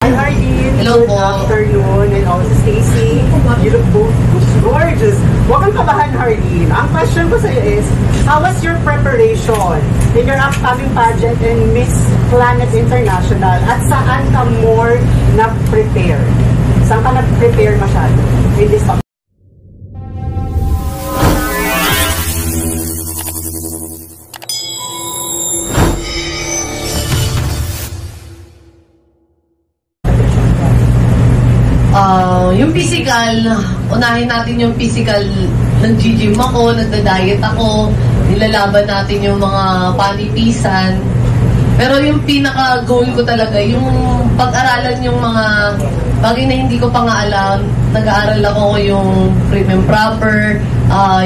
Hi, Hardin. Hello Good po. afternoon. And also, Stacy. You look both gorgeous. Huwag kang kabahan, Hardin. Ang question ko sa iyo is, how was your preparation in your upcoming pageant in Miss Planet International? At saan ka more na-prepare? Saan ka na-prepare masyado in this competition? Yung physical, unahin natin yung physical. Nag-gym ako, nagda-diet ako, nilalaban natin yung mga panipisan. Pero yung pinaka-goal ko talaga, yung pag-aralan yung mga bagay na hindi ko pa nga alam. Nag-aaral ako yung prim and proper,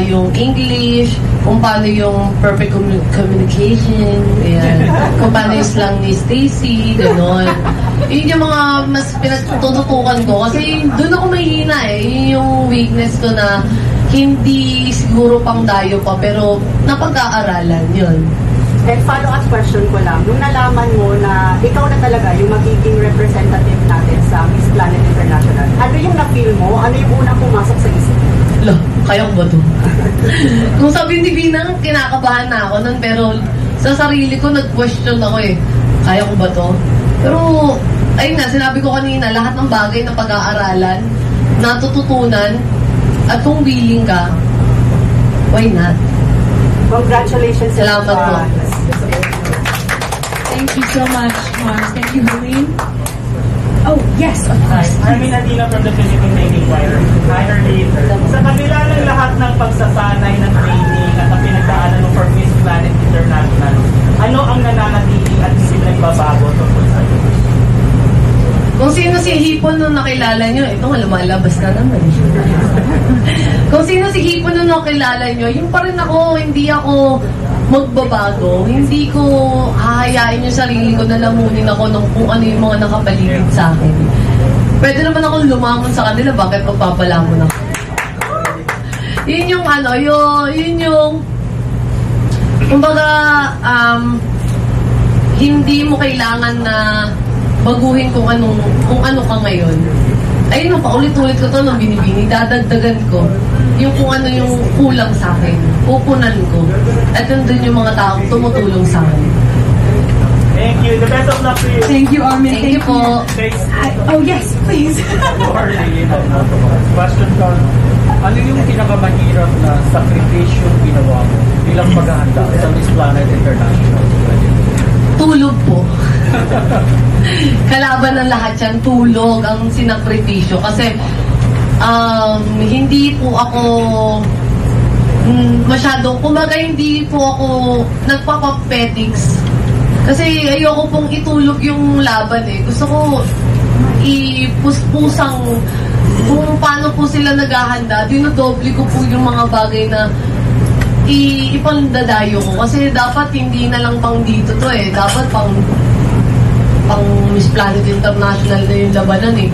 yung English, kung paano yung perfect communication, ayan. Kung paano yung slang ni Stacy, gano'n. Yun yung mga mas pinatututukan ko kasi doon ako mahihina eh. Yun yung weakness ko na hindi siguro pang dayo pa pero napag-aaralan yun. And follow-up question ko lang, nung nalaman mo na ikaw na talaga yung magiging representative natin sa Miss Planet International, ano yung na-feel mo? Ano yung unang pumasok sa isip? Lo, kaya ko ba ito? Kung sabihin ni Binang, kinakabahan na ako nun, pero sa sarili ko, nag-question ako eh. Kaya ko ba ito? Pero, ayun nga, sinabi ko kanina, lahat ng bagay na pag-aaralan, natututunan, at kung willing ka, why not? Congratulations. Salamat po. Thank you so much, Mars. Thank you, Helene. Oh, yes, of course. Armin Adina from the Philippine Training Choir. Hi, Armin. Sa kabila ng lahat ng pagsasanay ng training at ang pinagdaanan mo for Miss Planet International, ano ang nananatili at hindi nagbabago tungkol sa iyo? Kung sino si Hipon nung nakilala nyo, ito nga lumalabas na naman. Kung sino si Hipon nung nakilala nyo, yung pa rin ako, hindi ako magbabago. Hindi ko hahayain yung sarili ko na lamunin ako ng kung ano yung mga nakapaligid sa akin. Pwede naman ako lumamon sa kanila, bakit magpapalamon ako? Yun yung ano, yun yung kumbaga, hindi mo kailangan na baguhin kung ano ka ngayon. Ayun, paulit-ulit ko to nung binibini, dadagdagan ko yung kung ano yung kulang sa akin, pupunan ko. At yun din yung mga taong tumutulong sa akin. Thank you. The best of luck to you. Thank you, Armin. Thank you po. Oh, yes, please. Question ko, ano yung pinakamahirap na sakripisyo ginawa mo bilang paghahanda sa Miss Planet International? Tulog po. Kalaban ng lahat yan, tulog ang sinakripisyo. Kasi hindi po ako masyadong, kumbaga hindi po ako nagpapapetics. Kasi ayoko pong itulog yung laban eh. Gusto ko ipuspusang kung paano po sila naghahanda. Dinodoble ko po yung mga bagay na ipandadayo ko. Kasi dapat hindi na lang pang dito to eh. Dapat pang Miss Planet International na yung labanan eh.